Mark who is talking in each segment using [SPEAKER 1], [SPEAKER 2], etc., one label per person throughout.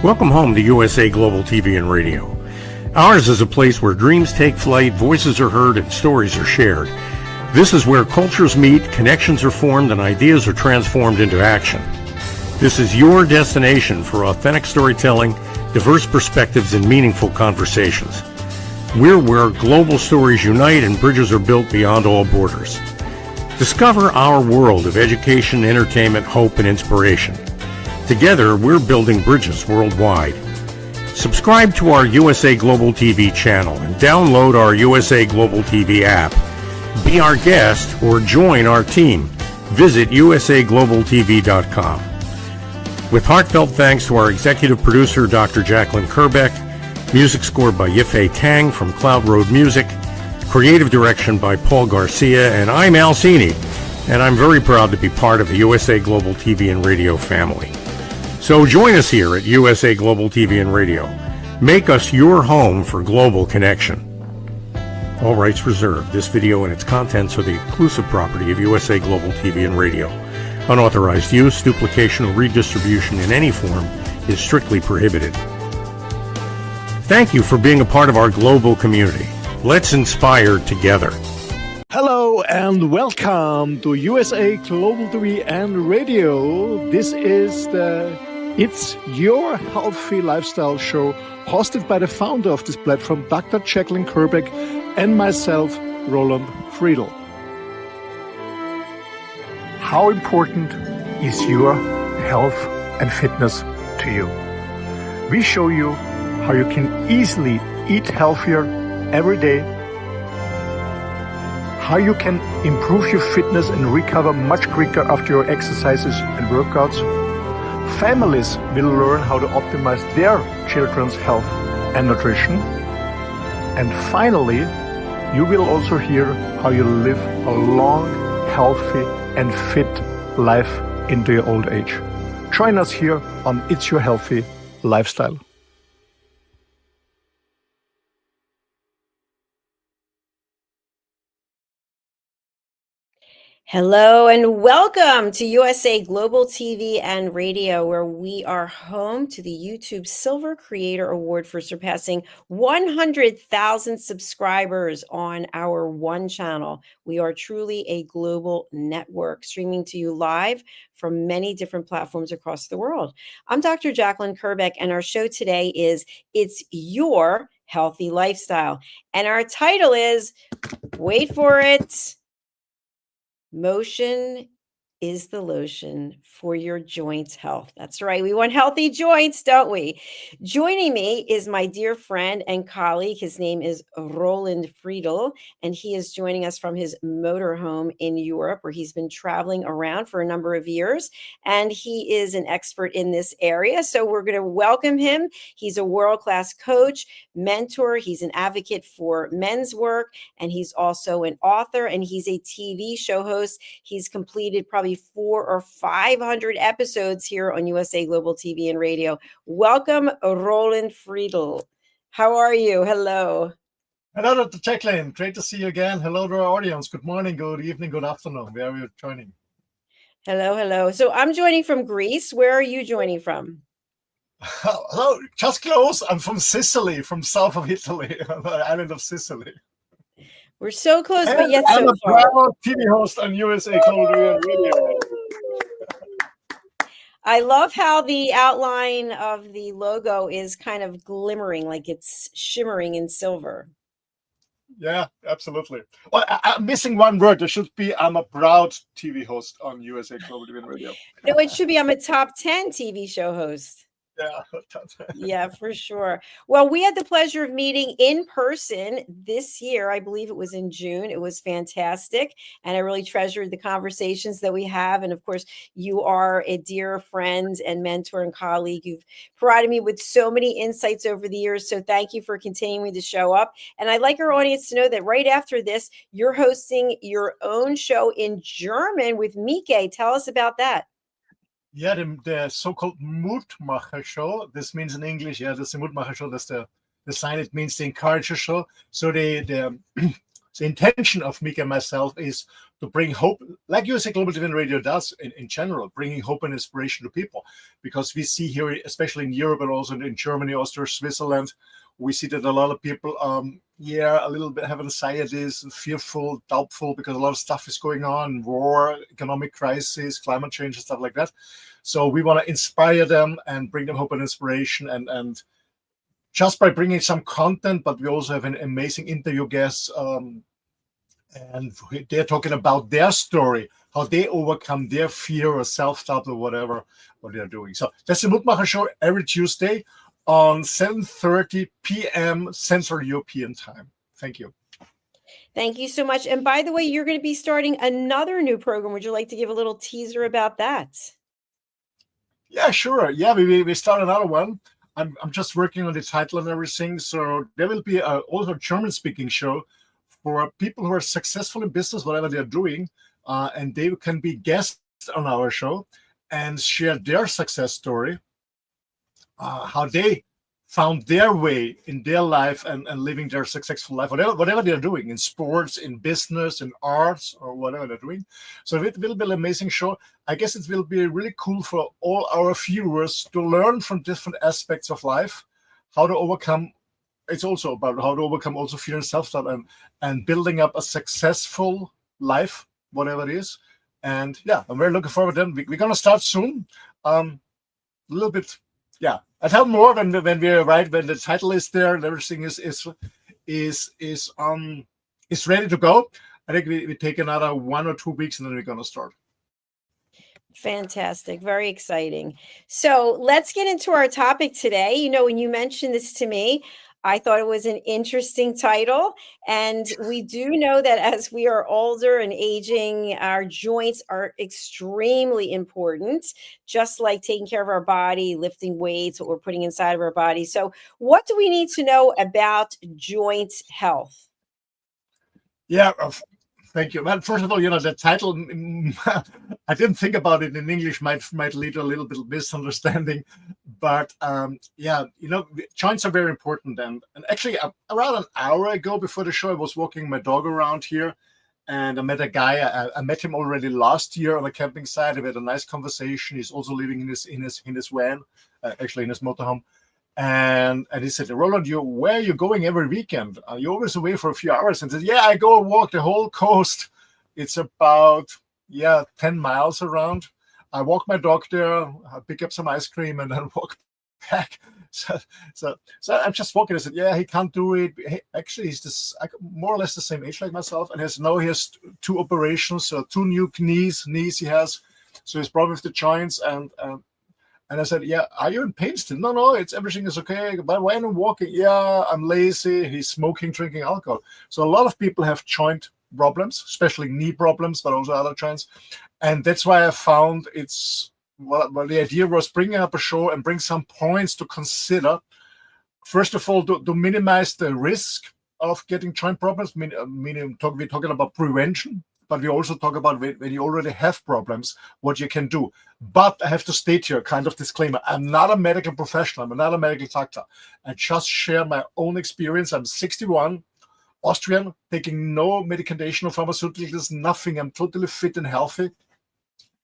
[SPEAKER 1] Welcome home to USA Global TV and Radio. Ours is a place where dreams take flight, voices are heard, and stories are shared. This is where cultures meet, connections are formed, and ideas are transformed into action. This is your destination for authentic storytelling, diverse perspectives, and meaningful conversations. We're where global stories unite and bridges are built beyond all borders. Discover our world of education, entertainment, hope, and inspiration. Together, we're building bridges worldwide. Subscribe to our USA Global TV channel and download our USA Global TV app. Be our guest or join our team. Visit usaglobaltv.com. With heartfelt thanks to our executive producer, Dr. JACALYN KERBECK, music scored by Yifei Tang from Cloud Road Music, creative direction by Paul Garcia, and I'm Al Cini, and I'm very proud to be part of the USA Global TV and Radio family. So join us here at USA Global TV and Radio. Make us your home for global connection. All rights reserved. This video and its contents are the exclusive property of USA Global TV and Radio. Unauthorized use, duplication, or redistribution in any form is strictly prohibited. Thank you for being a part of our global community. Let's inspire together.
[SPEAKER 2] Hello and welcome to USA Global TV and Radio. This is It's Your Healthy Lifestyle show, hosted by the founder of this platform, Dr. JACALYN KERBECK, and myself, Roland FRIEDL. How important is your health and fitness to you? We show you how you can easily eat healthier every day, how you can improve your fitness and recover much quicker after your exercises and workouts. Families will learn how to optimize their children's health and nutrition. And finally, you will also hear how you live a long, healthy, and fit life into your old age. Join us here on It's Your Healthy Lifestyle.
[SPEAKER 3] Hello and welcome to USA Global TV and Radio, where we are home to the YouTube Silver Creator Award for surpassing 100,000 subscribers on our one channel. We are truly a global network, streaming to you live from many different platforms across the world. I'm Dr. JACALYN KERBECK, and our show today is It's Your Healthy Lifestyle. And our title is, wait for it, Motion is the lotion for your joint health. That's right. We want healthy joints, don't we? Joining me is my dear friend and colleague. His name is Roland FRIEDL, and he is joining us from his motorhome in Europe, where he's been traveling around for a number of years, and he is an expert in this area. So we're going to welcome him. He's a world-class coach, mentor. He's an advocate for men's work, and he's also an author, and he's a TV show host. He's completed probably 400 or 500 episodes here on USA Global TV and Radio. Welcome, Roland FRIEDL. How are you? Hello.
[SPEAKER 2] Hello, Dr. JACALYN. Great to see you again. Hello to our audience. Good morning, good evening, good afternoon. Where are you joining?
[SPEAKER 3] Hello, hello. So I'm joining from Greece. Where are you joining from?
[SPEAKER 2] Hello, just close. I'm from Sicily, from south of Italy, the island of Sicily.
[SPEAKER 3] We're so close,
[SPEAKER 2] and
[SPEAKER 3] but yet
[SPEAKER 2] I'm
[SPEAKER 3] so far.
[SPEAKER 2] I'm a proud TV host on USA Global TV and Radio.
[SPEAKER 3] I love how the outline of the logo is kind of glimmering, like it's shimmering in silver.
[SPEAKER 2] Yeah, absolutely. Well, I'm missing one word. There should be, I'm a proud TV host on USA Global TV and Radio.
[SPEAKER 3] No, it should be, I'm a top 10 TV show host.
[SPEAKER 2] Yeah.
[SPEAKER 3] Yeah, for sure. Well, we had the pleasure of meeting in person this year. I believe it was in June. It was fantastic. And I really treasured the conversations that we have. And of course, you are a dear friend and mentor and colleague. You've provided me with so many insights over the years. So thank you for continuing to show up. And I'd like our audience to know that right after this, you're hosting your own show in German with Mike. Tell us about that.
[SPEAKER 2] Yeah, the so-called Mutmacher show. This means in English, yeah, that's the Mutmacher show. That's the sign. It means the encourager show. So the the intention of Mika and myself is to bring hope, like USA Global TV and Radio does in general, bringing hope and inspiration to people. Because we see here, especially in Europe and also in Germany, Austria, Switzerland, we see that a lot of people, a little bit have anxieties, fearful, doubtful, because a lot of stuff is going on, war, economic crisis, climate change, and stuff like that. So we want to inspire them and bring them hope and inspiration, and just by bringing some content, but we also have an amazing interview guests, and they're talking about their story, how they overcome their fear or self-doubt or whatever what they're doing. So that's the Mutmacher Show every Tuesday on 7:30 p.m. Central European Time. Thank you.
[SPEAKER 3] Thank you so much. And by the way, you're going to be starting another new program. Would you like to give a little teaser about that?
[SPEAKER 2] Yeah, sure. Yeah, we start another one. I'm just working on the title and everything. So there will be also a German-speaking show for people who are successful in business, whatever they're doing, and they can be guests on our show and share their success story, how they found their way in their life and living their successful life, whatever they're doing in sports, in business, in arts, or whatever they're doing. So it will be an amazing show. I guess it will be really cool for all our viewers to learn from different aspects of life, how to overcome. It's also about how to overcome also fear and self-doubt and building up a successful life, whatever it is. And yeah, I'm very looking forward to it. We're going to start soon. A little bit. Yeah, I'll tell more when we arrive, when the title is there and everything is ready to go. I think we take another 1 or 2 weeks and then we're going to start.
[SPEAKER 3] Fantastic. Very exciting. So let's get into our topic today. You know, when you mentioned this to me, I thought it was an interesting title. And we do know that as we are older and aging, our joints are extremely important, just like taking care of our body, lifting weights, what we're putting inside of our body. So what do we need to know about joint health?
[SPEAKER 2] Yeah, thank you. Well, first of all, the title, I didn't think about it in English, might lead to a little bit of misunderstanding. But joints are very important. And actually, around an hour ago before the show, I was walking my dog around here, and I met a guy. I met him already last year on a camping site. We had a nice conversation. He's also living in his van, actually in his motorhome. And he said, Roland, where are you going every weekend? Are you always away for a few hours? And I said, yeah, I go and walk the whole coast. It's about 10 miles around. I walk my dog there, I pick up some ice cream, and then walk back. So I'm just walking. I said, yeah, he can't do it. Actually, he's more or less the same age like myself, and he has 2 operations, so 2 new knees he has. So he's problem with the joints, and I said, yeah, are you in pain still? No, everything is okay. But when I'm walking, yeah, I'm lazy. He's smoking, drinking alcohol. So a lot of people have joint problems, especially knee problems, but also other joints. And that's why I found the idea was bringing up a show and bring some points to consider. First of all, to minimize the risk of getting joint problems, meaning we're talking about prevention. But we also talk about when you already have problems, what you can do. But I have to state here, kind of disclaimer, I'm not a medical professional. I'm not a medical doctor. I just share my own experience. I'm 61, Austrian, taking no medication or pharmaceuticals, nothing. I'm totally fit and healthy.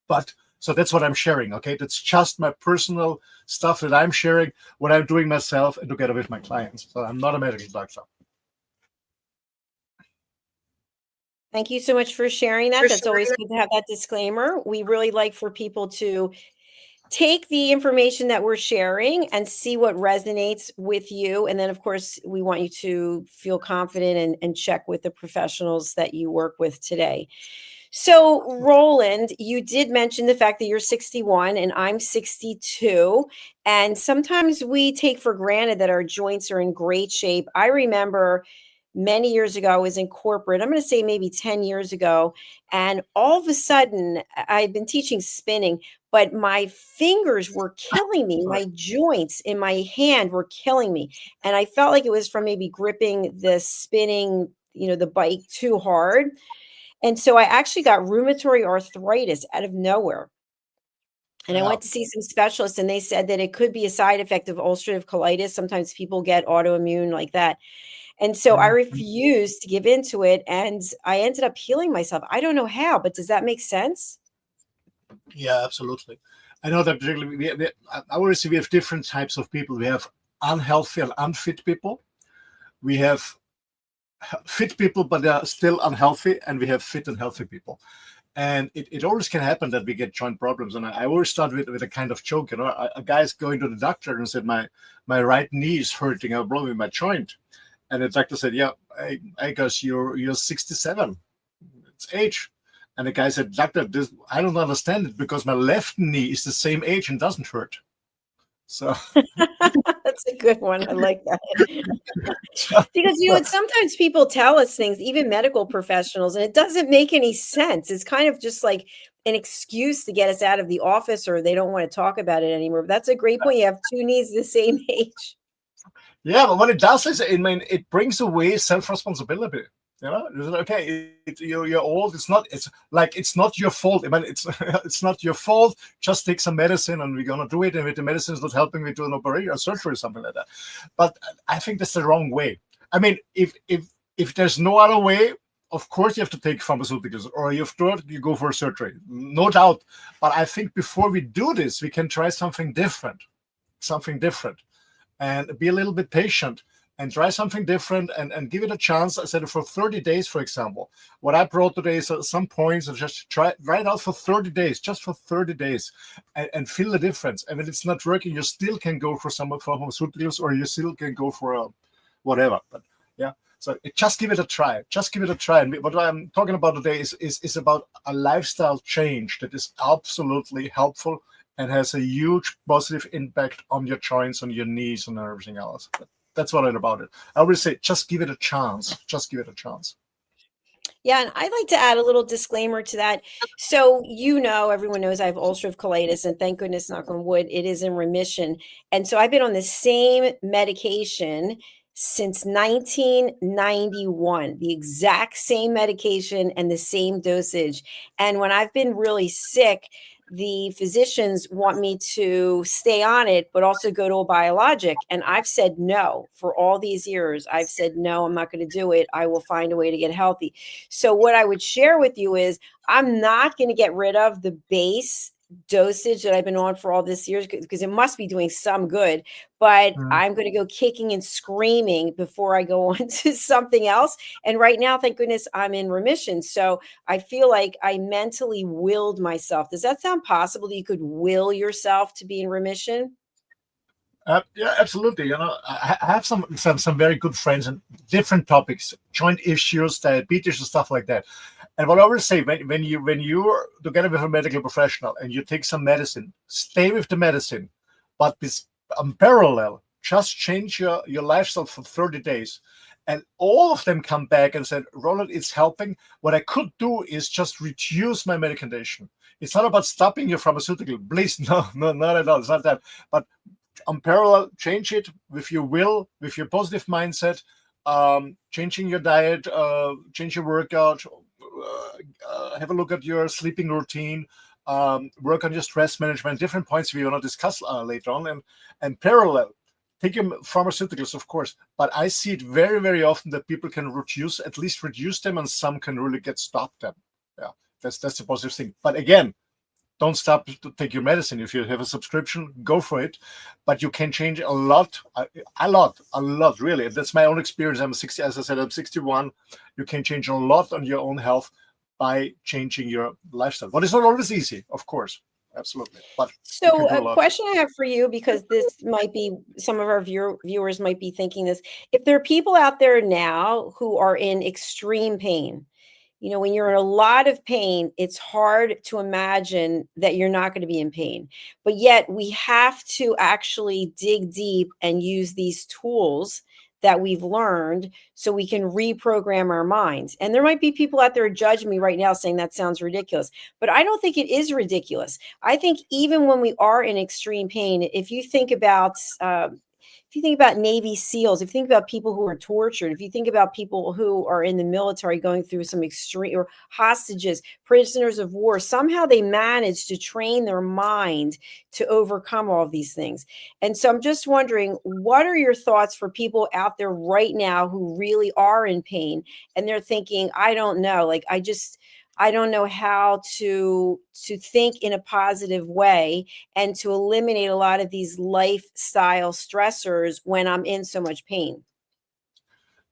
[SPEAKER 2] But so that's what I'm sharing, okay? That's just my personal stuff that I'm sharing, what I'm doing myself and together with my clients. So I'm not a medical doctor.
[SPEAKER 3] Thank you so much for sharing that. That's always good to have that disclaimer. We really like for people to take the information that we're sharing and see what resonates with you. And then, of course, we want you to feel confident and check with the professionals that you work with today. So, Roland, you did mention the fact that you're 61 and I'm 62. And sometimes we take for granted that our joints are in great shape. I remember many years ago, I was in corporate, I'm going to say maybe 10 years ago. And all of a sudden, I've been teaching spinning, but my fingers were killing me. My joints in my hand were killing me. And I felt like it was from maybe gripping the spinning, the bike too hard. And so I actually got rheumatoid arthritis out of nowhere. And I went to see some specialists, and they said that it could be a side effect of ulcerative colitis. Sometimes people get autoimmune like that. And so I
[SPEAKER 4] Mhm.
[SPEAKER 3] refused to give into it, and I ended up healing myself. I don't know how, but does that make sense?
[SPEAKER 4] Yeah, absolutely. I know that particularly I always say we have different types of people. We have unhealthy and unfit people. We have fit people, but they are still unhealthy, and we have fit and healthy people. And it always can happen that we get joint problems. And I always start with a kind of joke. A guy's going to the doctor and said, my right knee is hurting. I'm blowing my joint. And the doctor said, yeah, I guess you're 67. It's age. And the guy said, doctor, I don't understand it because my left knee is the same age and doesn't hurt. So
[SPEAKER 3] That's a good one. I like that. Because, sometimes people tell us things, even medical professionals, and it doesn't make any sense. It's kind of just like an excuse to get us out of the office, or they don't want to talk about it anymore. But that's a great point. You have two knees the same age.
[SPEAKER 4] yeah, but what it does is, it brings away self-responsibility. It's like, okay, you're old. It's not your fault. It's not your fault. Just take some medicine, and we're gonna do it. And if the medicine is not helping, we do an operation or surgery or something like that. But I think that's the wrong way. I mean, if there's no other way, of course you have to take pharmaceuticals, or you go for surgery, no doubt. But I think before we do this, we can try something different, and be a little bit patient. And try something different and give it a chance. I said for 30 days, for example. What I brought today is some points, and just try it out for 30 days, just for 30 days, and feel the difference. And if it's not working, you still can go for some pharmaceuticals, or you still can go for whatever. But yeah, so just give it a try. Just give it a try. And what I'm talking about today is about a lifestyle change that is absolutely helpful and has a huge positive impact on your joints, on your knees, and everything else. But that's what I'm about it. I always say, just give it a chance. Just give it a chance.
[SPEAKER 3] Yeah, and I'd like to add a little disclaimer to that. So, everyone knows I have ulcerative colitis, and thank goodness, knock on wood, it is in remission. And so I've been on the same medication since 1991, the exact same medication and the same dosage. And when I've been really sick, the physicians want me to stay on it, but also go to a biologic. And I've said no for all these years. I've said, no, I'm not going to do it. I will find a way to get healthy. So what I would share with you is I'm not going to get rid of the base dosage that I've been on for all this years, because it must be doing some good, but I'm going to go kicking and screaming before I go on to something else. And right now, thank goodness, I'm in remission. So I feel like I mentally willed myself. Does that sound possible that you could will yourself to be in remission?
[SPEAKER 4] Yeah, absolutely. I have some very good friends on different topics, joint issues, diabetes, and stuff like that. And what I always say, when you're together with a medical professional and you take some medicine, stay with the medicine, but in parallel, just change your lifestyle for 30 days. And all of them come back and said, Roland, it's helping. What I could do is just reduce my medication. It's not about stopping your pharmaceutical. Please, no, not at all. It's not that. But on parallel, change it with your will, with your positive mindset, changing your diet, change your workout, have a look at your sleeping routine, work on your stress management, different points we want to discuss later on, and parallel. Take your pharmaceuticals, of course, but I see it very, very often that people can at least reduce them, and some can really stop them. Yeah, that's the positive thing. But again, don't stop to take your medicine. If you have a subscription, go for it. But you can change a lot, really. That's my own experience. I'm 60, as I said, I'm 61. You can change a lot on your own health by changing your lifestyle. But it's not always easy, of course. Absolutely. But
[SPEAKER 3] so a question I have for you, because this might be, some of our viewers might be thinking this. If there are people out there now who are in extreme pain, when you're in a lot of pain, it's hard to imagine that you're not going to be in pain. But yet we have to actually dig deep and use these tools that we've learned so we can reprogram our minds. And there might be people out there judging me right now saying that sounds ridiculous, but I don't think it is ridiculous. I think even when we are in extreme pain, if you think about if you think about Navy SEALs, if you think about people who are tortured, if you think about people who are in the military going through some extreme, or hostages, prisoners of war, somehow they manage to train their mind to overcome all of these things. And so I'm just wondering, what are your thoughts for people out there right now who really are in pain and they're thinking, I don't know, like I don't know how to think in a positive way and to eliminate a lot of these lifestyle stressors when I'm in so much pain?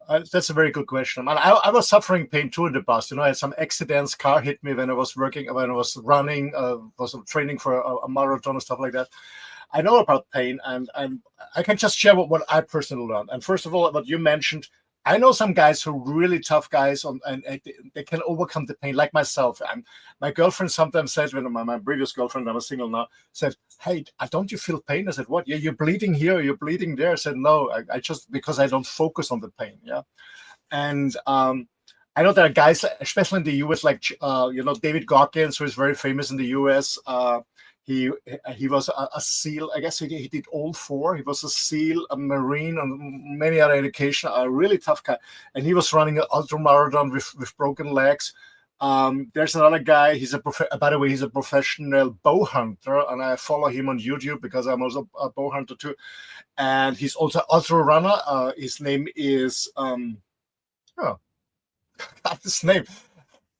[SPEAKER 4] That's a very good question. I was suffering pain too in the past. I had some accidents. Car hit me when I was running, was training for a marathon and stuff like that. I know about pain, and I can just share what I personally learned. And first of all, what you mentioned, I know some guys who are really tough guys, and they can overcome the pain, like myself. And my girlfriend sometimes said, when my previous girlfriend, I'm single now, said, "Hey, don't you feel pain?" I said, "What? Yeah, you're bleeding here, you're bleeding there." I said, "No, I just, because I don't focus on the pain." Yeah. And I know there are guys, especially in the US, like David Goggins, who is very famous in the US. He was a SEAL. I guess he did all four. He was a SEAL, a Marine, and many other education. A really tough guy, and he was running an ultra marathon with broken legs. There's another guy. By the way, he's a professional bow hunter, and I follow him on YouTube because I'm also a bow hunter too. And he's also an ultra runner. His name is his name.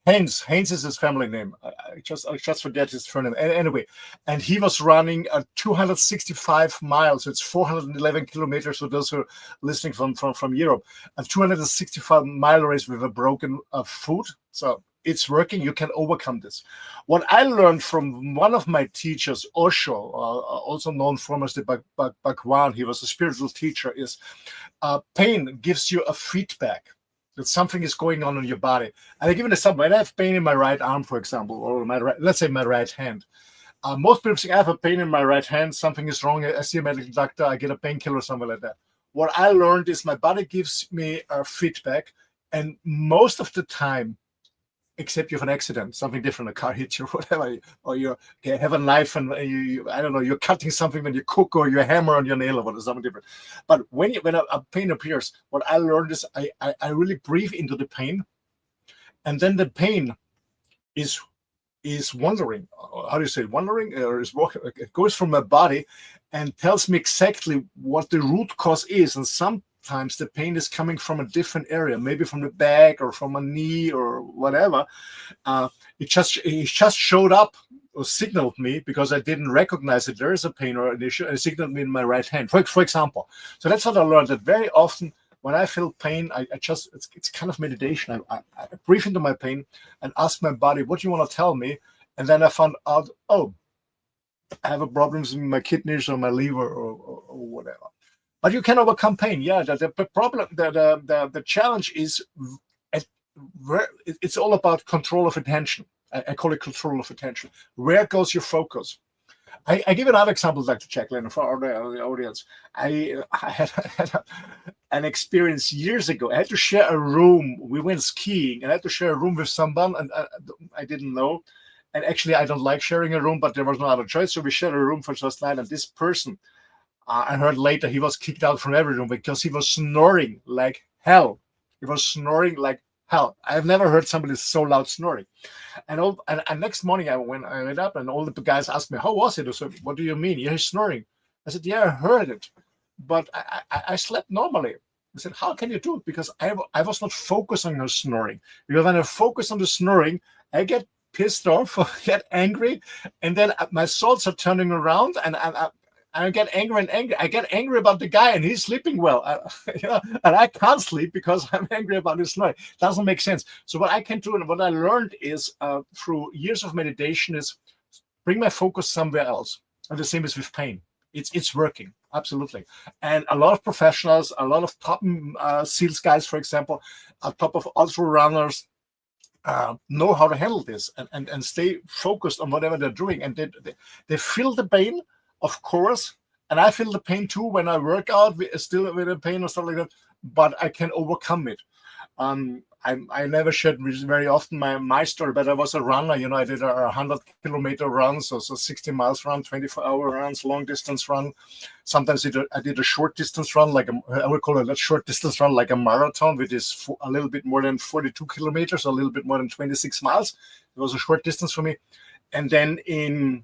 [SPEAKER 4] Haynes is his family name. I just forget his surname. Anyway, and he was running 265 miles. It's 411 kilometers for those who are listening from Europe. A 265-mile race with a broken foot. So it's working. You can overcome this. What I learned from one of my teachers, Osho, also known formerly as Bhagwan, he was a spiritual teacher, is pain gives you a feedback that something is going on in your body. And I give an example. When I have pain in my right arm, for example, or let's say my right hand. Most people think I have a pain in my right hand, something is wrong. I see a medical doctor, I get a painkiller or something like that. What I learned is my body gives me a feedback, and most of the time, except you have an accident, something different, a car hits you or whatever, or you have a knife and I don't know, you're cutting something when you cook, or you hammer on your nail or whatever, something different. But when a pain appears, what I learned is I really breathe into the pain, and then the pain is wandering. How do you say wandering? Or is walking? It goes from my body and tells me exactly what the root cause is, and sometimes the pain is coming from a different area, maybe from the back or from a knee or whatever. It just showed up or signaled me because I didn't recognize that there is a pain or an issue, and it signaled me in my right hand, for example. So that's what I learned, that very often when I feel pain, it's kind of meditation. I breathe into my pain and ask my body, what do you want to tell me? And then I found out, oh, I have problems in my kidneys or my liver or whatever. But you can overcome pain. Yeah, the problem, the challenge is, it's all about control of attention. I call it control of attention. Where goes your focus? I give another example, Dr. JACALYN, for the audience. I had an experience years ago. I had to share a room. We went skiing, and I had to share a room with someone, and I didn't know. And actually, I don't like sharing a room, but there was no other choice. So we shared a room for just night, and this person, I heard later, he was kicked out from every room because he was snoring like hell. He was snoring like hell. I've never heard somebody so loud snoring. And next morning, when I went up, and all the guys asked me, how was it? I said, what do you mean? You're snoring. I said, yeah, I heard it, but I slept normally. I said, how can you do it? Because I was not focusing on snoring. Because when I focus on the snoring, I get pissed off, or get angry, and then my thoughts are turning around, and I get angry and angry. I get angry about the guy, and he's sleeping well, and I can't sleep because I'm angry about his snoring. Doesn't make sense. So what I can do, and what I learned is through years of meditation, is bring my focus somewhere else. And the same is with pain. It's working, absolutely. And a lot of professionals, a lot of top SEALs guys, for example, on top of ultra runners, know how to handle this and stay focused on whatever they're doing. And they feel the pain, of course, and I feel the pain too when I work out, still with the pain or stuff like that, but I can overcome it. I never shared very often my story, but I was a runner. I did a 100-kilometer run, so 60 miles run, 24-hour runs, long distance run. Sometimes I did a short distance run, I would call it a short distance run, like a marathon, which is a little bit more than 42 kilometers, a little bit more than 26 miles. It was a short distance for me. And then in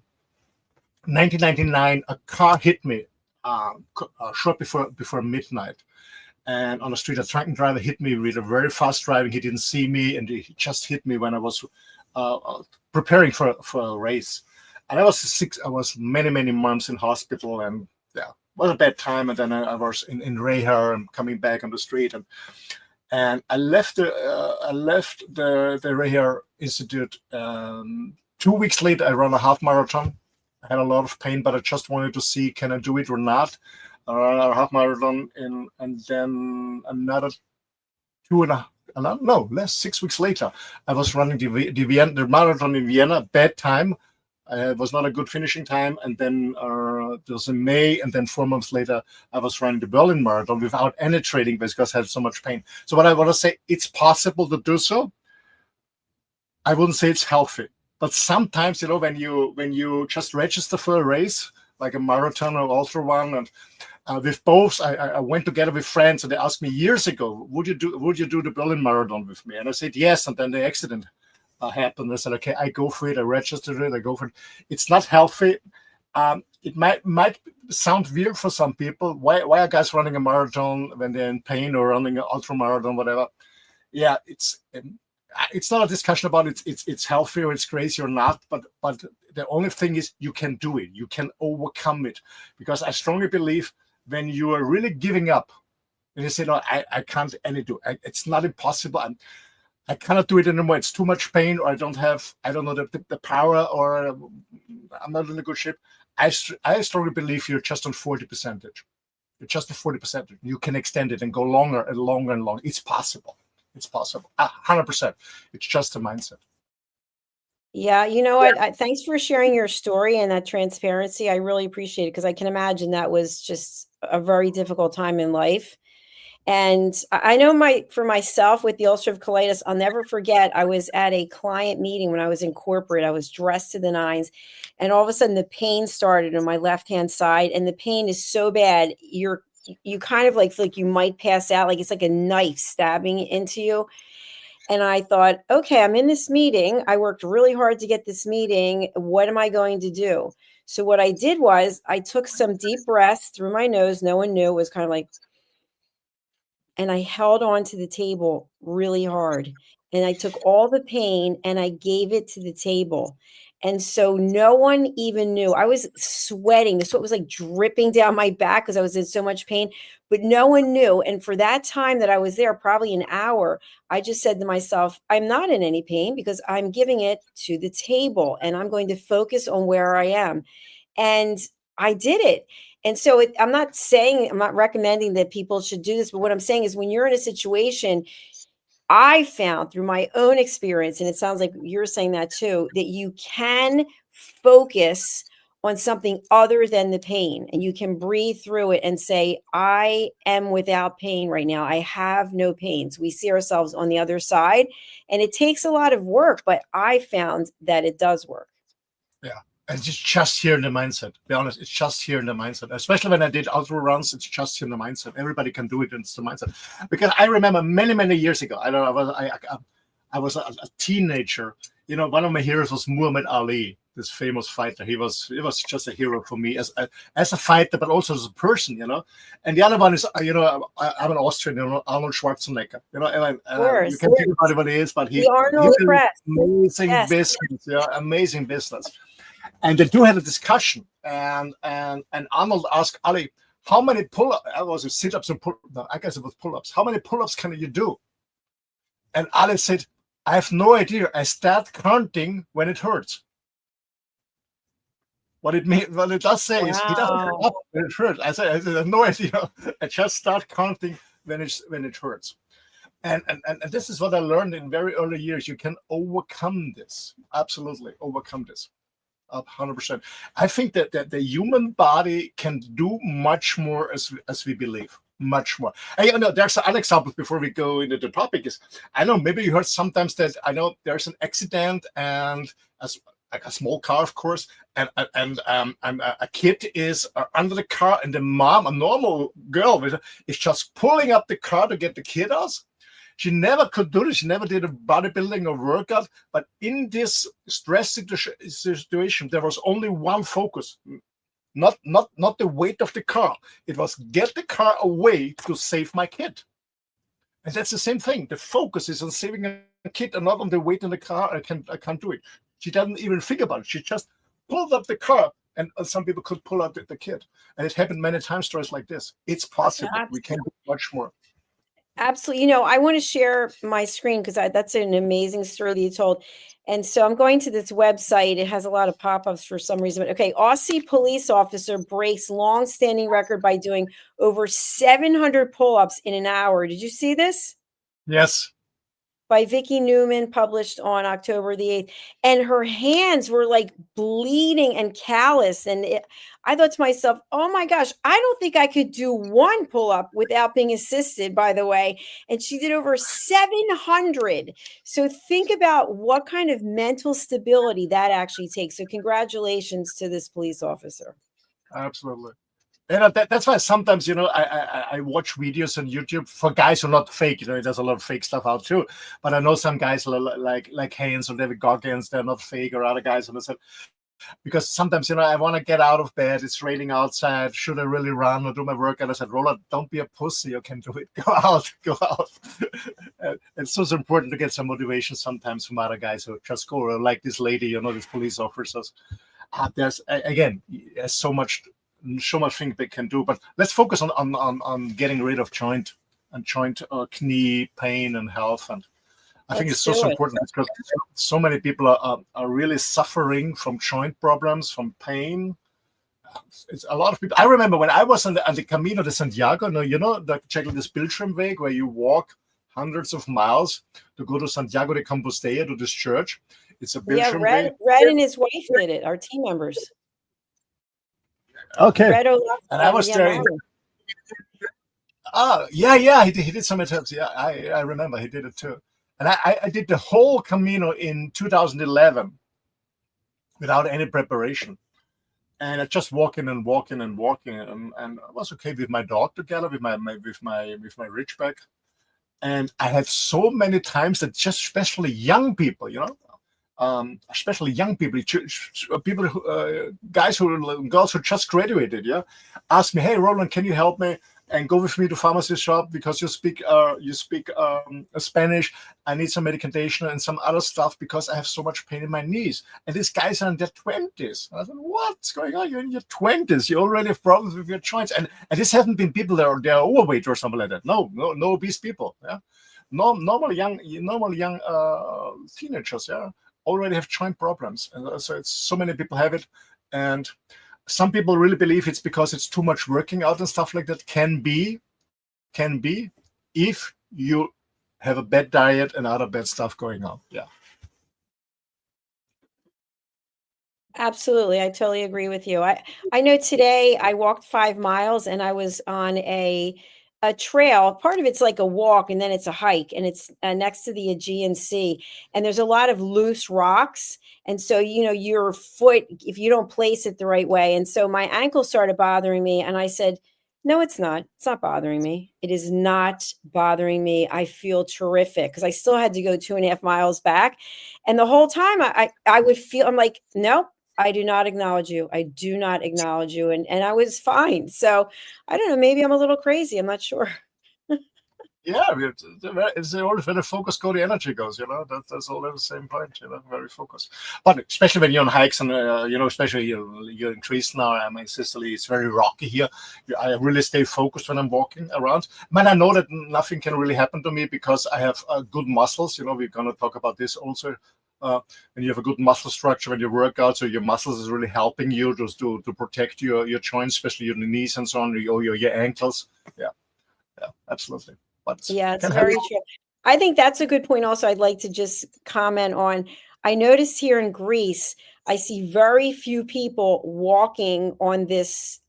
[SPEAKER 4] 1999, a car hit me short before midnight. And on the street, a drunken driver hit me with a very fast driving. He didn't see me, and he just hit me when I was preparing for a race. And I was sick. I was many months in hospital, and yeah, it was a bad time. And then I was in rehab and coming back on the street, and I left the rehab institute. 2 weeks later, I ran a half marathon. I had a lot of pain, but I just wanted to see, can I do it or not? A half marathon and then another 6 weeks later, I was running the marathon in Vienna. Bad time. It was not a good finishing time. And then it was in May, and then 4 months later, I was running the Berlin Marathon without any training because I had so much pain. So what I want to say, it's possible to do so. I wouldn't say it's healthy, but sometimes, when you just register for a race, like a marathon or ultra one, and with both, I went together with friends, and they asked me years ago, would you do the Berlin Marathon with me? And I said yes, and then the accident happened. I said, okay, I go for it. I registered it. I go for it. It's not healthy. It might sound weird for some people. Why are guys running a marathon when they're in pain, or running an ultra marathon, whatever? Yeah, it's not a discussion about it's healthy or it's crazy or not, but the only thing is you can do it. You can overcome it, because I strongly believe when you are really giving up and you say, no, I can't do it. It's not impossible. I cannot do it anymore. It's too much pain, or I don't know the power, or I'm not in a good shape. I strongly believe you're just on 40%. You're just on 40%. You can extend it and go longer and longer and longer. It's possible. It's possible. 100%. It's just a mindset.
[SPEAKER 3] Yeah, you know what? Thanks for sharing your story and that transparency. I really appreciate it, because I can imagine that was just a very difficult time in life. And I know for myself with the ulcerative colitis, I'll never forget, I was at a client meeting when I was in corporate. I was dressed to the nines, and all of a sudden the pain started on my left-hand side, and the pain is so bad, you kind of feel like you might pass out, like it's like a knife stabbing into you. And I thought, okay, I'm in this meeting. I worked really hard to get this meeting. What am I going to do? So what I did was I took some deep breaths through my nose. No one knew. It was kind of like, and I held on to the table really hard. And I took all the pain and I gave it to the table. And so no one even knew. I was sweating. The sweat was like dripping down my back because I was in so much pain, but no one knew. And for that time that I was there, probably an hour, I just said to myself, I'm not in any pain because I'm giving it to the table and I'm going to focus on where I am. And I did it. And so I'm not recommending that people should do this, but what I'm saying is when you're in a situation, I found through my own experience, and it sounds like you're saying that too, that you can focus on something other than the pain, and you can breathe through it and say, I am without pain right now. I have no pains. We see ourselves on the other side, and it takes a lot of work, but I found that it does work.
[SPEAKER 4] Yeah. And it's just here in the mindset. Be honest, it's just here in the mindset. Especially when I did ultra runs, it's just here in the mindset. Everybody can do it. It's the mindset. Because I remember many years ago. I was a teenager. One of my heroes was Muhammad Ali, this famous fighter. He was just a hero for me as a fighter, but also as a person. And the other one is I'm an Austrian. Arnold Schwarzenegger. You can think about what he is, but he
[SPEAKER 3] Arnold Press.
[SPEAKER 4] Amazing business. Yeah, amazing business. And they do have a discussion, and Arnold asked Ali, how many pull-ups? I was sit-ups and I guess it was pull-ups. How many pull-ups can you do? And Ali said, I have no idea. I start counting when it hurts. What it does say is he doesn't stop when it hurts. I said, I have no idea. I just start counting when it hurts. And this is what I learned in very early years. You can overcome this. Absolutely overcome this. 100%. I think that the human body can do much more as we believe. much more. And you know, there's other examples before we go into the topic. Is I know maybe you heard sometimes that I know there's an accident and like a small car, of course, and a kid is under the car, and the mom, a normal girl, is just pulling up the car to get the kid out. She never could do this. She never did a bodybuilding or workout. But in this stress situation, there was only one focus. Not the weight of the car. It was get the car away to save my kid. And that's the same thing. The focus is on saving a kid and not on the weight in the car. I can't do it. She doesn't even think about it. She just pulled up the car, and some people could pull out the kid. And it happened many times, stories like this. It's possible. We can do much more.
[SPEAKER 3] Absolutely. You know, I want to share my screen because that's an amazing story that you told. And so I'm going to this website. It has a lot of pop-ups for some reason. But okay, Aussie police officer breaks long-standing record by doing over 700 pull-ups in an hour. Did you see this?
[SPEAKER 4] Yes.
[SPEAKER 3] By Vicki Newman, published on October the 8th. And her hands were like bleeding and callous. And I thought to myself, oh my gosh, I don't think I could do one pull-up without being assisted, by the way. And she did over 700. So think about what kind of mental stability that actually takes. So congratulations to this police officer.
[SPEAKER 4] Absolutely. You know, that's why sometimes, you know, I watch videos on YouTube for guys who are not fake. You know, there's a lot of fake stuff out too. But I know some guys like Haynes or David Goggins, they're not fake, or other guys. And I said, because sometimes, you know, I want to get out of bed. It's raining outside. Should I really run or do my workout? I said, Roland, don't be a pussy. You can do it. Go out. It's so important to get some motivation sometimes from other guys who just go, or like this lady, you know, these police officers. There's so much thing they can do, but let's focus on getting rid of joint knee pain and health. And I think it's so important because so many people are really suffering from joint problems, from pain. It's a lot of people. I remember when I was on the Camino de Santiago, you know, this Pilgrimweg where you walk hundreds of miles to go to Santiago de Compostela, to this church. It's a Pilgrimweg.
[SPEAKER 3] Red and his wife did it, our team members.
[SPEAKER 4] Okay. And I was there. He did some attempts. Yeah, I remember he did it too. And I did the whole Camino in 2011 without any preparation. And I just walking, and I was okay with my dog together, with my Ridgeback. And I had so many times that just especially young people, you know, especially young people, guys girls who just graduated, ask me, hey Roland, can you help me and go with me to pharmacy shop because you speak Spanish. I need some medication and some other stuff because I have so much pain in my knees. And these guys are in their 20s. I said, what's going on? You're in your 20s. You already have problems with your joints. And this haven't been people that are overweight or something like that. No obese people. Yeah, normal young teenagers. Yeah. Already have joint problems, and so it's so many people have it. And some people really believe it's because it's too much working out and stuff like that. Can be if you have a bad diet and other bad stuff going on. Yeah,
[SPEAKER 3] absolutely. I totally agree with you. I know today I walked 5 miles and I was on a trail. Part of it's like a walk and then it's a hike, and it's next to the Aegean Sea, and there's a lot of loose rocks. And so, you know, your foot, if you don't place it the right way. And so my ankle started bothering me, and I said, no, it's not bothering me. It is not bothering me. I feel terrific, because I still had to go 2.5 miles back. And the whole time I would feel, I'm like, nope, I do not acknowledge you. I do not acknowledge you. And I was fine. So I don't know, maybe I'm a little crazy. I'm not sure.
[SPEAKER 4] Yeah, it's always where the focus goes, the energy goes, you know, that's all at the same point, you know, very focused. But especially when you're on hikes and, you know, especially you're in trees now, I'm in Sicily, it's very rocky here. I really stay focused when I'm walking around. Man, I know that nothing can really happen to me because I have good muscles, you know, we're going to talk about this also. When you have a good muscle structure when you work out, so your muscles is really helping you to protect your joints, especially your knees and so on, or your ankles. Yeah, absolutely. But
[SPEAKER 3] yeah, it's very true. I think that's a good point. Also, I'd like to just comment on. I noticed here in Greece, I see very few people walking on this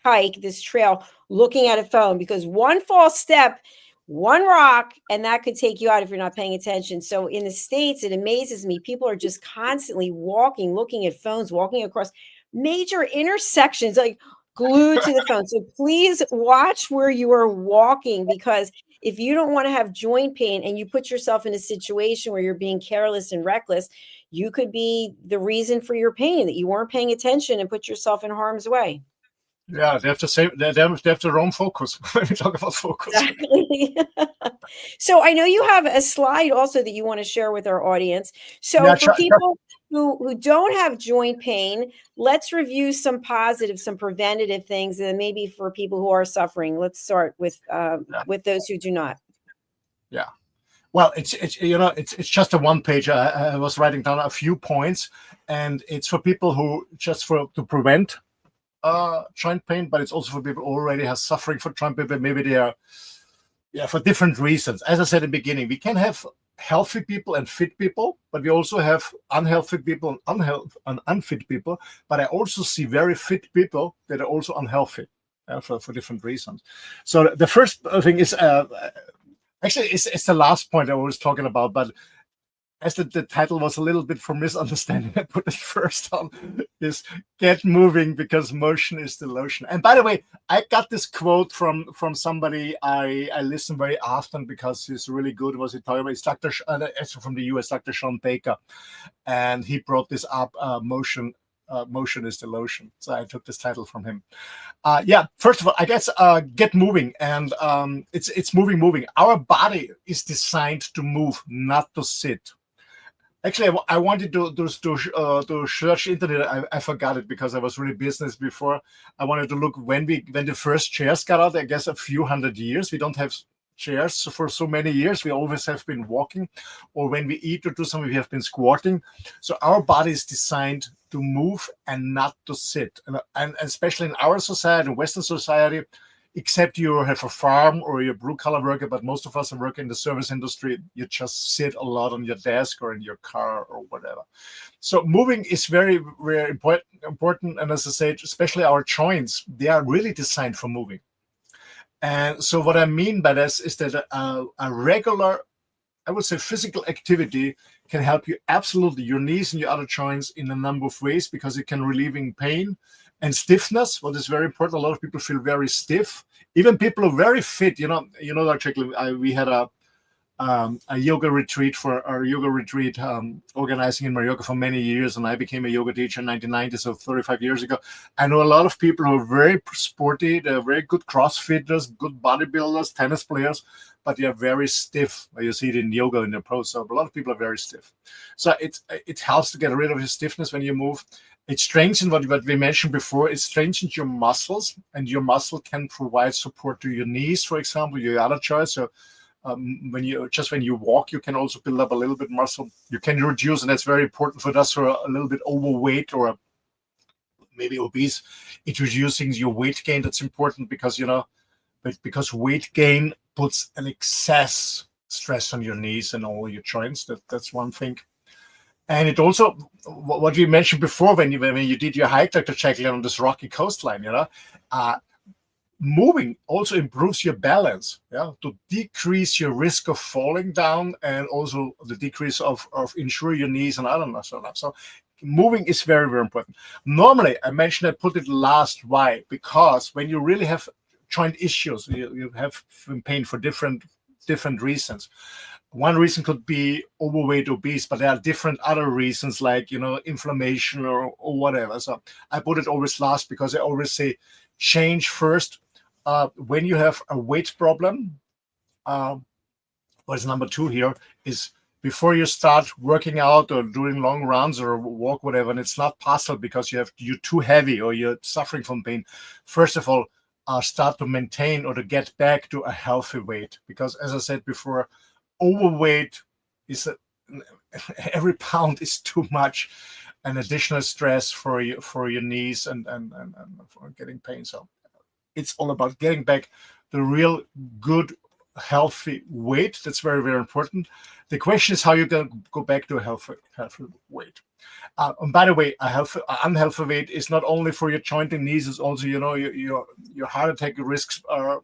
[SPEAKER 3] hike, this trail, looking at a phone, because one false step, one rock, and that could take you out if you're not paying attention. So in the States, it amazes me. People are just constantly walking, looking at phones, walking across major intersections, like glued to the phone. So please watch where you are walking, because if you don't want to have joint pain and you put yourself in a situation where you're being careless and reckless, you could be the reason for your pain, that you weren't paying attention and put yourself in harm's way.
[SPEAKER 4] Yeah, they have to say they have their own focus when we talk about focus.
[SPEAKER 3] Exactly. So I know you have a slide also that you want to share with our audience. So
[SPEAKER 4] Yeah,
[SPEAKER 3] for people who don't have joint pain, let's review some positive, some preventative things, and maybe for people who are suffering. Let's start with those who do not.
[SPEAKER 4] Yeah. Well, it's just a one page. I was writing down a few points, and it's for people who to prevent joint pain, but it's also for people who already have suffering for joint pain, but maybe they are for different reasons. As I said in the beginning, we can have healthy people and fit people, but we also have unhealthy people and unfit people. But I also see very fit people that are also unhealthy for different reasons. So the first thing is actually it's the last point I was talking about, but as the title was a little bit for misunderstanding, I put it first on, is get moving, because motion is the lotion. And by the way, I got this quote from somebody I listen very often, because he's really good. Was he talking about? It's from the US, Dr. Sean Baker. And he brought this up, motion is the lotion. So I took this title from him. First of all, I guess get moving, and it's moving. Our body is designed to move, not to sit. Actually, I wanted to search internet. I forgot it because I was really business before. I wanted to look when the first chairs got out. I guess a few hundred years. We don't have chairs for so many years. We always have been walking, or when we eat or do something, we have been squatting. So our body is designed to move and not to sit. And especially in our society, in Western society, except you have a farm or you're a blue-collar worker, but most of us are working in the service industry, you just sit a lot on your desk or in your car or whatever. So moving is very, very important. And as I said, especially our joints, they are really designed for moving. And so what I mean by this is that a regular, I would say, physical activity can help you absolutely, your knees and your other joints, in a number of ways, because it can relieving pain and stiffness. What is very important, a lot of people feel very stiff. Even people who are very fit, Dr. JACALYN, we had a yoga retreat organizing in Mallorca for many years, and I became a yoga teacher in 1990, so 35 years ago. I know a lot of people who are very sporty, they're very good CrossFitters, good bodybuilders, tennis players, but they are very stiff. You see it in yoga in the pros. So a lot of people are very stiff. So it helps to get rid of your stiffness when you move. It strengthens what we mentioned before. It strengthens your muscles, and your muscle can provide support to your knees, for example, your other joints. So when you walk, you can also build up a little bit muscle. You can reduce, and that's very important for those who are a little bit overweight or maybe obese. It's reducing your weight gain. That's important because because weight gain puts an excess stress on your knees and all your joints. That's one thing. And it also, what we mentioned before, when you did your hike, Dr. JACALYN, on this rocky coastline, moving also improves your balance, to decrease your risk of falling down, and also the decrease of injure your knees and other muscle. So moving is very, very important. Normally, I mentioned I put it last. Why? Because when you really have joint issues, you have pain for different reasons. One reason could be overweight, obese, but there are different other reasons, like inflammation or whatever. So I put it always last, because I always say change first. When you have a weight problem, what's number 2 here is, before you start working out or doing long runs or walk, whatever, and it's not possible because you're too heavy or you're suffering from pain. First of all, start to maintain or to get back to a healthy weight, because as I said before, overweight is every pound is too much, an additional stress for your knees and for getting pain. So it's all about getting back the real good healthy weight. That's very, very important. The question is how you're going to go back to a healthy weight. And by the way, unhealthy weight is not only for your joint and knees, it's also, your heart attack risks are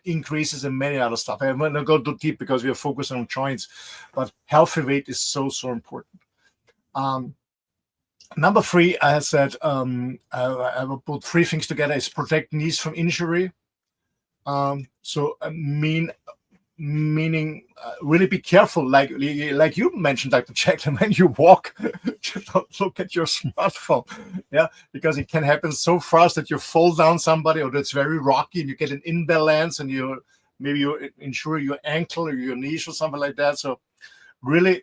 [SPEAKER 4] increases and many other stuff. I'm not going to go too deep because we are focused on joints, but healthy weight is so important. Number 3, I said, I will put 3 things together: is protect knees from injury. Meaning really be careful, like you mentioned, Dr. JACALYN, when you walk, don't look at your smartphone, because it can happen so fast that you fall down somebody, or that's very rocky and you get an imbalance and you injure your ankle or your knee or something like that. So really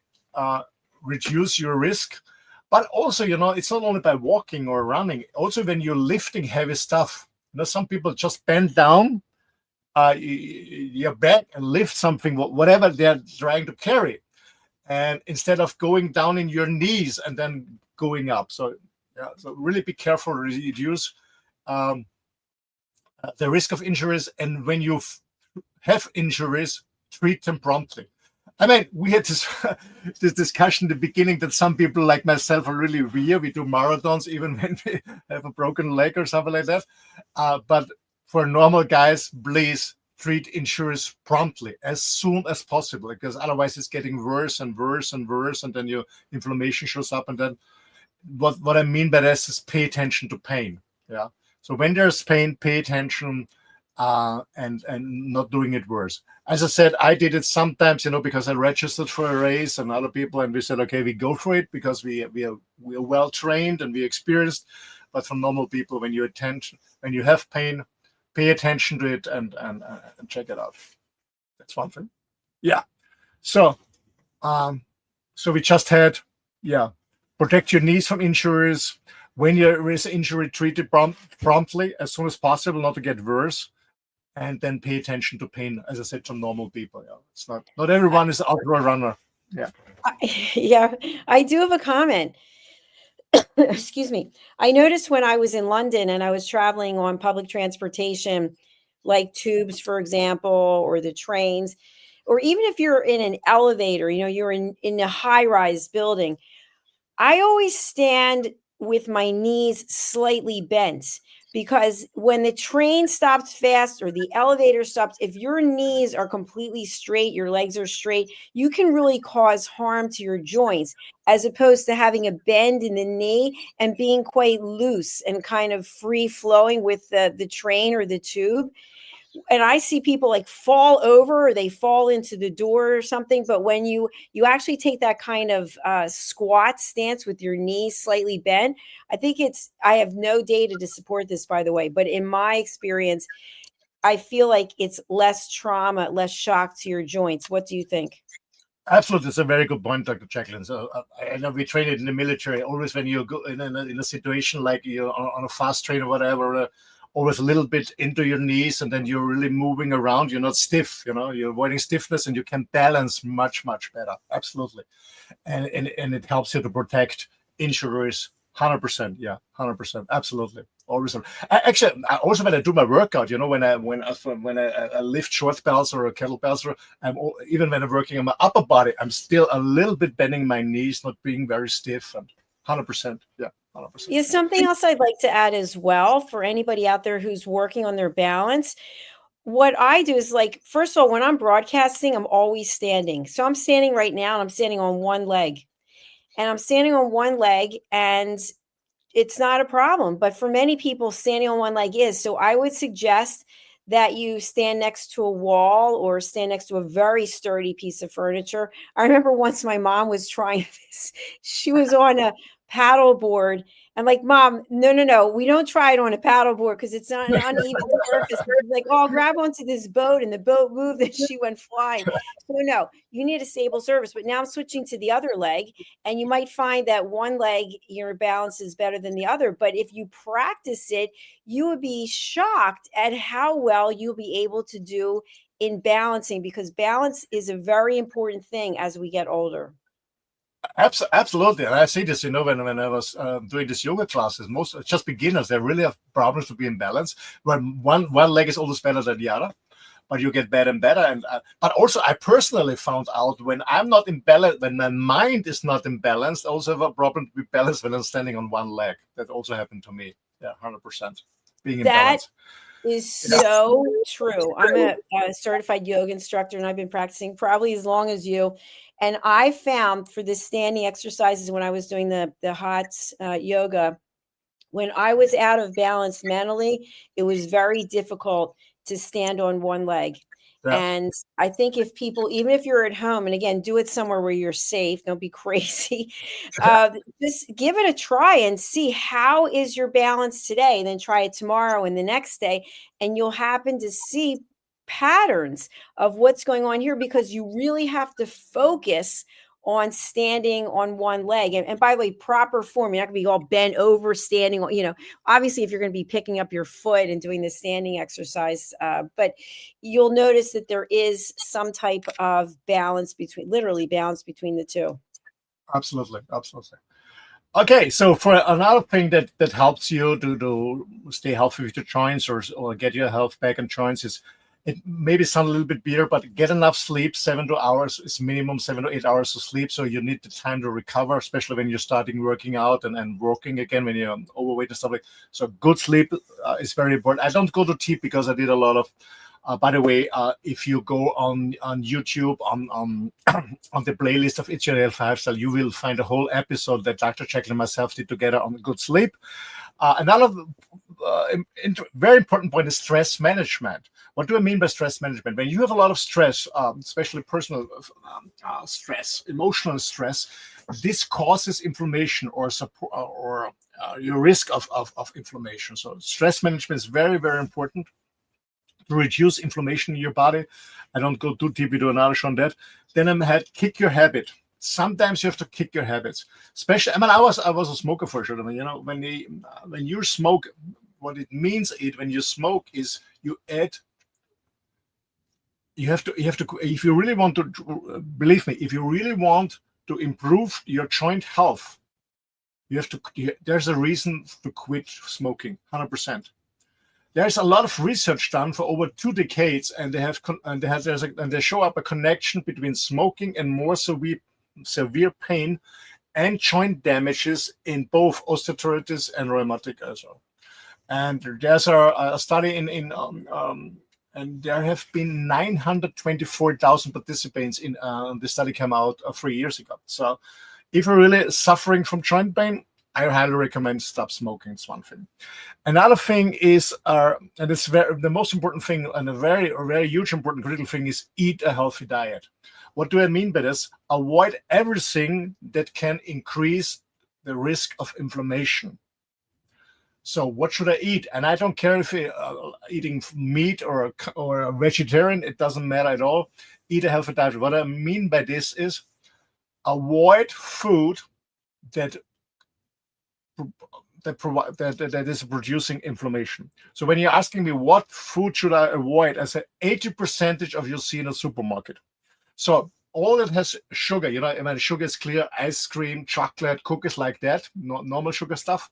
[SPEAKER 4] reduce your risk. But also, it's not only by walking or running. Also, when you're lifting heavy stuff, some people just bend down your back and lift something, whatever they're trying to carry, and instead of going down in your knees and then going up. So really be careful, reduce the risk of injuries, and when you have injuries, treat them promptly. I mean, we had this discussion in the beginning that some people like myself are really weird. We do marathons even when we have a broken leg or something like that. But for normal guys, please treat injuries promptly as soon as possible, because otherwise it's getting worse and worse and worse, and then your inflammation shows up. And then what I mean by this is pay attention to pain. Yeah. So when there's pain, pay attention and not doing it worse. As I said, I did it sometimes, because I registered for a race and other people, and we said, okay, we go for it because we are well trained and we experienced. But for normal people, when you have pain, pay attention to it and check it out. That's one thing. Yeah. So we just had, protect your knees from injuries. When there is injury, treat it promptly as soon as possible, not to get worse. And then pay attention to pain, as I said, to normal people. Yeah, it's not everyone is an outdoor runner. Yeah.
[SPEAKER 3] I do have a comment. Excuse me. I noticed when I was in London and I was traveling on public transportation, like tubes, for example, or the trains, or even if you're in an elevator, you're in a high-rise building, I always stand with my knees slightly bent, because when the train stops fast or the elevator stops, if your knees are completely straight, your legs are straight, you can really cause harm to your joints, as opposed to having a bend in the knee and being quite loose and kind of free flowing with the train or the tube. And I see people like fall over, or they fall into the door or something. But when you actually take that kind of squat stance with your knees slightly bent, I have no data to support this, by the way, but in my experience, I feel like it's less trauma, less shock to your joints. What do you think?
[SPEAKER 4] Absolutely. It's a very good point, Dr. JACALYN. So I know we train it in the military. Always when you go in a situation like you're on a fast train or whatever, always a little bit into your knees, and then you're really moving around. You're not stiff, you're avoiding stiffness, and you can balance much, much better. Absolutely. And it helps you to protect injuries. 100%. Yeah, 100%. Absolutely. Always. Actually, also when I do my workout, when I lift short bells or kettlebells, or even when I'm working on my upper body, I'm still a little bit bending my knees, not being very stiff, and 100%. Yeah. 100%.
[SPEAKER 3] Yeah, something else I'd like to add as well for anybody out there who's working on their balance. What I do is, like, first of all, when I'm broadcasting, I'm always standing. So I'm standing right now, and I'm standing on one leg. And I'm standing on one leg, and it's not a problem. But for many people, standing on one leg is. So I would suggest that you stand next to a wall or stand next to a very sturdy piece of furniture. I remember once my mom was trying this. She was on a paddle board. I'm like, Mom, no, we don't try it on a paddle board because it's not an uneven surface. Like, oh, grab onto this boat, and the boat moved and she went flying. So no, you need a stable surface. But now I'm switching to the other leg, and you might find that one leg, your balance is better than the other. But if you practice it, you would be shocked at how well you'll be able to do in balancing, because balance is a very important thing as we get older.
[SPEAKER 4] Absolutely. And I see this, when I was doing these yoga classes, most just beginners, they really have problems to be in balance, where one leg is always better than the other. but you get better and better. And but also, I personally found out when I'm not in balance, when my mind is not in balance, I also have a problem to be balanced when I'm standing on one leg. That also happened to me. Yeah, 100%. Being in balance
[SPEAKER 3] is so true. I'm a certified yoga instructor, and I've been practicing probably as long as you. And I found for the standing exercises when I was doing the hot yoga, when I was out of balance mentally, it was very difficult to stand on one leg.
[SPEAKER 4] Yeah.
[SPEAKER 3] And I think if people, even if you're at home, and again, do it somewhere where you're safe, don't be crazy. Just give it a try and see how is your balance today, and then try it tomorrow and the next day, and you'll happen to see patterns of what's going on here, because you really have to focus on standing on one leg. And by the way, proper form, you're not gonna be all bent over standing on, obviously if you're going to be picking up your foot and doing the standing exercise, but you'll notice that there is some type of balance literally balance between the two.
[SPEAKER 4] Absolutely. Okay, so for another thing that helps you to stay healthy with your joints or get your health back in joints is, it maybe sound a little bit weird, but get enough sleep. 7 to 8 hours is minimum, 7 to 8 hours of sleep. So you need the time to recover, especially when you're starting working out and working again, when you're overweight and stuff like that. So good sleep is very important. I don't go to tip because I did a lot of, by the way, if you go on YouTube, on the playlist of It's Your Health Lifestyle, you will find a whole episode that Dr. JACALYN and myself did together on good sleep. Another very important point is stress management. What do I mean by stress management? When you have a lot of stress, especially personal stress, emotional stress, this causes inflammation or your risk of inflammation. So stress management is very, very important to reduce inflammation in your body. I don't go too deep into another show on that. Then I had kick your habit. Sometimes you have to kick your habits. Especially, I was a smoker for sure. When you smoke, what it means when you smoke is you add. You have to, if you really want to, believe me, if you really want to improve your joint health, there's a reason to quit smoking, 100%. There's a lot of research done for over 2 decades, and they show up a connection between smoking and more severe pain and joint damages in both osteoarthritis and rheumatic as well. And there's a study and there have been 924,000 participants in the study came out 3 years ago. So if you're really suffering from joint pain, I highly recommend stop smoking. It's one thing. Another thing is, and it's the most important thing, and a very huge important critical thing is eat a healthy diet. What do I mean by this? Avoid everything that can increase the risk of inflammation. So what should I eat? And I don't care if you're eating meat or a vegetarian. It doesn't matter at all. Eat a healthy diet. What I mean by this is avoid food that is producing inflammation. So when you're asking me what food should I avoid, I say 80% of you'll see in a supermarket. So all that has sugar, sugar is clear, ice cream, chocolate, cookies like that, normal sugar stuff.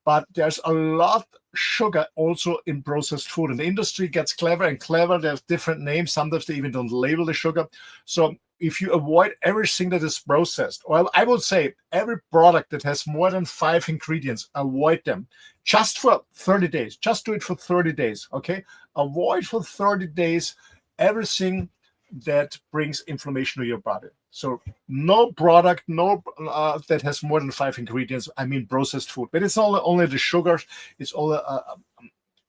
[SPEAKER 4] But there's a lot of sugar also in processed food. And the industry gets clever and clever. They have different names. Sometimes they even don't label the sugar. So if you avoid everything that is processed, well, I would say every product that has more than 5 ingredients, avoid them. Just for 30 days. Just do it for 30 days, okay? Avoid for 30 days everything that brings inflammation to your body. So no product, that has more than 5 ingredients. I mean processed food, but it's only the sugars. It's all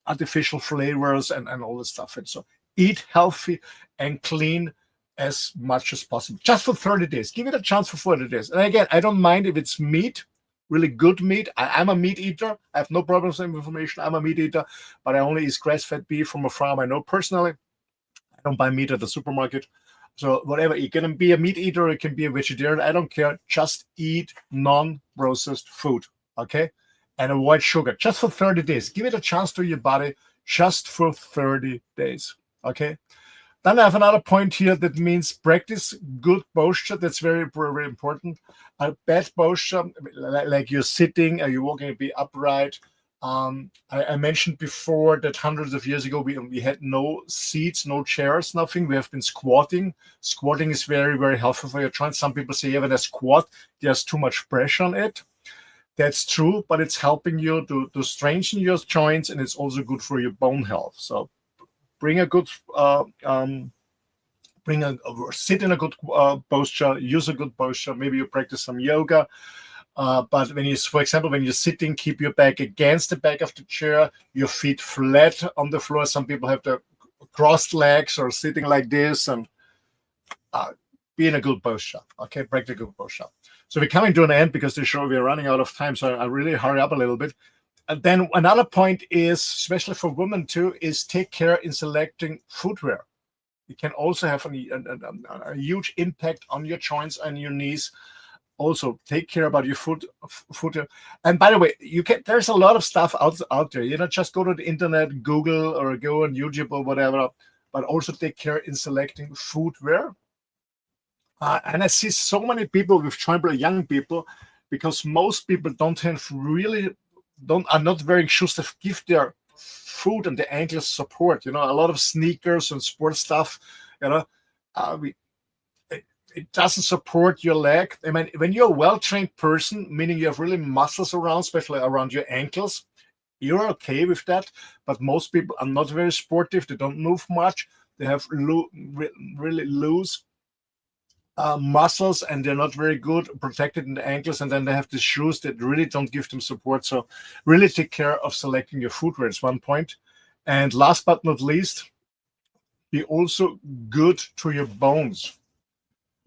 [SPEAKER 4] artificial flavors and all this stuff. And so eat healthy and clean as much as possible, just for 30 days. Give it a chance for 40 days. And again, I don't mind if it's meat, really good meat. I'm a meat eater. I have no problems with inflammation. I'm a meat eater, but I only eat grass-fed beef from a farm I know personally. I don't buy meat at the supermarket. So whatever, you can be a meat eater, you can be a vegetarian, I don't care. Just eat non-processed food, okay? And avoid sugar, just for 30 days. Give it a chance to your body, just for 30 days, okay? Then I have another point here that means practice good posture. That's very, very important. A bad posture, like you're sitting, or you're walking, be upright. I mentioned before that hundreds of years ago we had no seats, no chairs, nothing. We have been squatting. Squatting is very, very helpful for your joints. Some people say, yeah, when I squat, there's too much pressure on it. That's true, but it's helping you to strengthen your joints, and it's also good for your bone health. So bring a good sit in a good posture, use a good posture. Maybe you practice some yoga. But when you, for example, when you're sitting, keep your back against the back of the chair, your feet flat on the floor. Some people have the crossed legs or sitting like this, and be in a good posture. Okay, practice a good posture. So we're coming to an end because the show, we're running out of time. So I really hurry up a little bit. And then another point is, especially for women too, is take care in selecting footwear. It can also have a huge impact on your joints and your knees. Also, take care about your foot. And by the way, there's a lot of stuff out there. Just go to the internet, Google, or go on YouTube or whatever. But also take care in selecting footwear. And I see so many people with joint problems, young people, because most people are not wearing shoes that give their foot and the ankles support. A lot of sneakers and sports stuff. It doesn't support your leg. I mean, when you're a well-trained person, meaning you have really muscles around, especially around your ankles, you're okay with that. But most people are not very sportive. They don't move much. They have really loose muscles, and they're not very good protected in the ankles. And then they have the shoes that really don't give them support. So really take care of selecting your footwear. It's one point. And last but not least, be also good to your bones.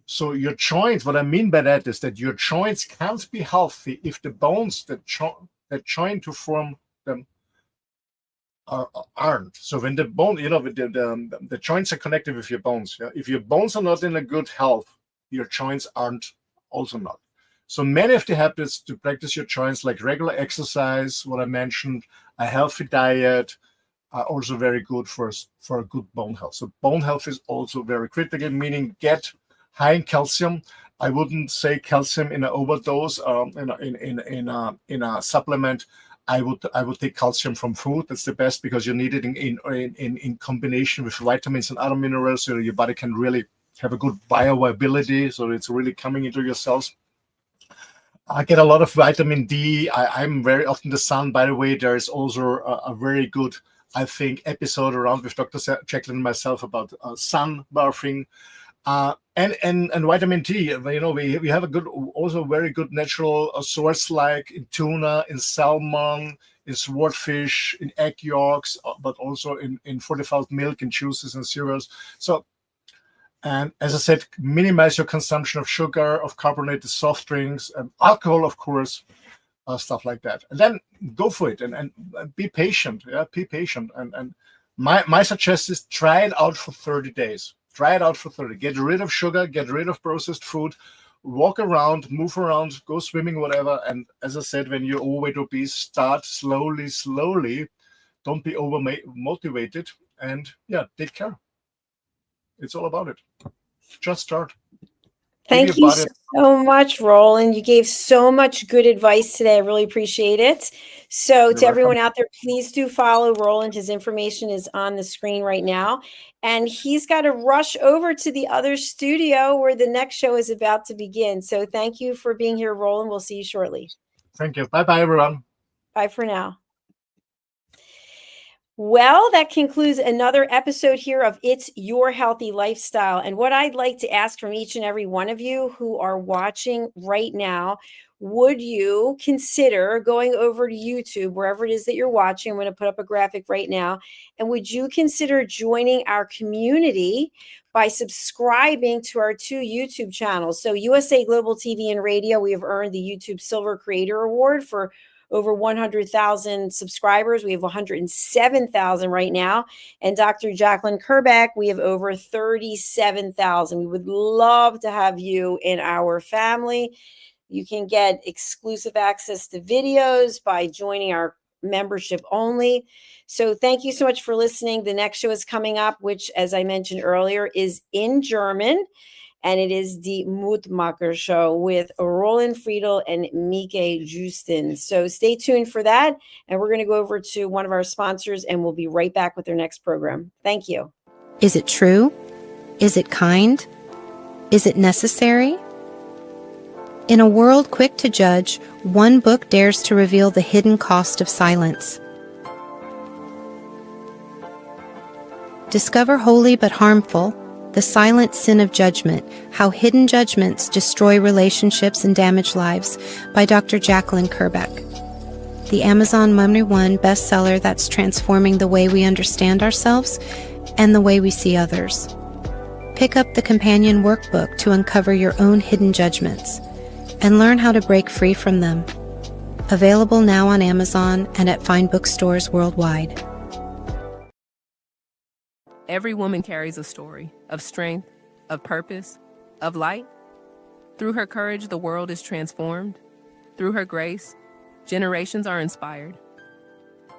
[SPEAKER 4] So your joints, what I mean by that is that your joints can't be healthy if the bones that join to form them aren't. So when the bone, the joints are connected with your bones. Yeah? If your bones are not in a good health, your joints aren't also not. So many of the habits to practice your joints, like regular exercise, what I mentioned, a healthy diet, are also very good for a good bone health. So bone health is also very critical, meaning get high in calcium. I wouldn't say calcium in an overdose, in a supplement. I would take calcium from food. That's the best, because you need it in combination with vitamins and other minerals, so your body can really have a good bioavailability. So it's really coming into your cells. I get a lot of vitamin D. I'm very often in the sun. By the way, there is also a very good, I think, episode around with Dr. JACALYN and myself about sun bathing. And vitamin D, we have a good, also very good natural source, like in tuna, in salmon, in swordfish, in egg yolks, but also in fortified milk, in juices and cereals. So, and as I said, minimize your consumption of sugar, of carbonated soft drinks, and alcohol, of course, stuff like that. And then go for it and be patient. Yeah, be patient. And my suggestion is try it out for 30 days. Try it out for 30. Get rid of sugar, get rid of processed food, walk around, move around, go swimming, whatever. And as I said, when you're overweight, obese, start slowly. Don't be over-motivated. And yeah, take care. It's all about it. Just start.
[SPEAKER 3] Thank you so much, Roland. You gave so much good advice today. I really appreciate it. So to everyone out there, please do follow Roland. His information is on the screen right now. And he's got to rush over to the other studio where the next show is about to begin. So thank you for being here, Roland. We'll see you shortly.
[SPEAKER 4] Thank you. Bye-bye, everyone.
[SPEAKER 3] Bye for now. Well, that concludes another episode here of It's Your Healthy Lifestyle. And what I'd like to ask from each and every one of you who are watching right now, would you consider going over to YouTube, wherever it is that you're watching? I'm going to put up a graphic right now. And would you consider joining our community by subscribing to our 2 YouTube channels? So USA Global TV and Radio, we have earned the YouTube Silver Creator Award for over 100,000 subscribers. We have 107,000 right now. And Dr. JACALYN KERBECK, we have over 37,000. We would love to have you in our family. You can get exclusive access to videos by joining our membership only. So thank you so much for listening. The next show is coming up, which, as I mentioned earlier, is in German. and it is the Mutmacher Show with Roland Friedel and Mike Justin. So stay tuned for that, and we're going to go over to one of our sponsors, and we'll be right back with their next program. Thank you.
[SPEAKER 5] Is it true? Is it kind? Is it necessary? In a world quick to judge, one book dares to reveal the hidden cost of silence. Discover Holy but Harmful, The Silent Sin of Judgment, How Hidden Judgments Destroy Relationships and Damage Lives by Dr. JACALYN KERBECK. The Amazon #1 bestseller that's transforming the way we understand ourselves and the way we see others. Pick up the companion workbook to uncover your own hidden judgments and learn how to break free from them. Available now on Amazon and at fine bookstores worldwide.
[SPEAKER 6] Every woman carries a story of strength, of purpose, of light. Through her courage, the world is transformed. Through her grace, generations are inspired.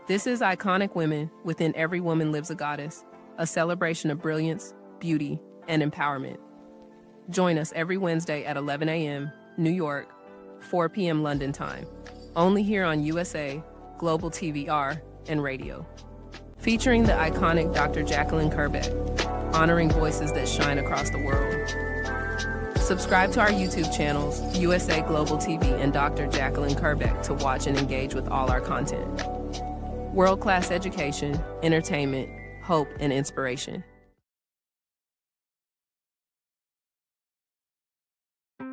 [SPEAKER 6] This is Iconic Women. Within Every Woman Lives a Goddess, a celebration of brilliance, beauty, and empowerment. Join us every Wednesday at 11 a.m. New York, 4 p.m. London time, only here on USA, Global TVR, and radio. Featuring the iconic Dr. JACALYN KERBECK, honoring voices that shine across the world. Subscribe to our YouTube channels, USA Global TV and Dr. JACALYN KERBECK, to watch and engage with all our content. World-class education, entertainment, hope, and inspiration.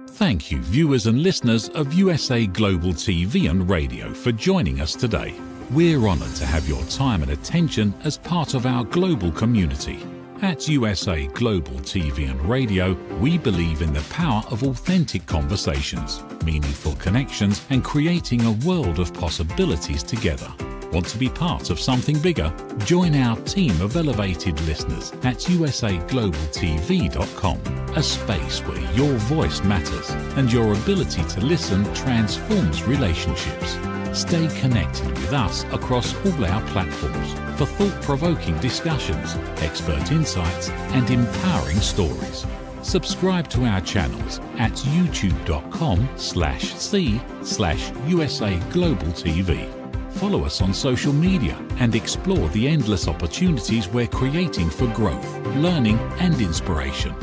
[SPEAKER 7] Thank you, viewers and listeners of USA Global TV and Radio, for joining us today. We're honored to have your time and attention as part of our global community. At USA Global TV and Radio, we believe in the power of authentic conversations, meaningful connections, and creating a world of possibilities together. Want to be part of something bigger? Join our team of elevated listeners at usaglobaltv.com, a space where your voice matters and your ability to listen transforms relationships. Stay connected with us across all our platforms for thought-provoking discussions, expert insights, and empowering stories. Subscribe to our channels at youtube.com/c/USAGlobalTV. Follow us on social media and explore the endless opportunities we're creating for growth, learning, and inspiration.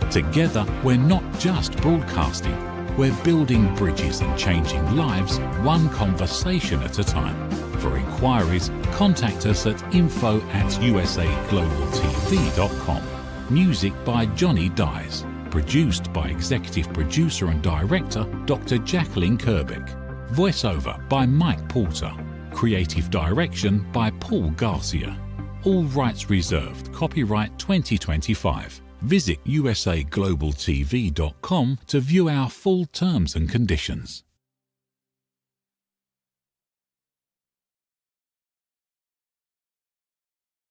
[SPEAKER 7] Together, we're not just broadcasting, we're building bridges and changing lives one conversation at a time. For inquiries, contact us at info@usaglobaltv.com. Music by Johnny Dyes. Produced by Executive Producer and Director Dr. JACALYN KERBECK. Voiceover by Mike Porter. Creative Direction by Paul Garcia. All rights reserved. Copyright 2025. Visit usaglobaltv.com to view our full terms and conditions.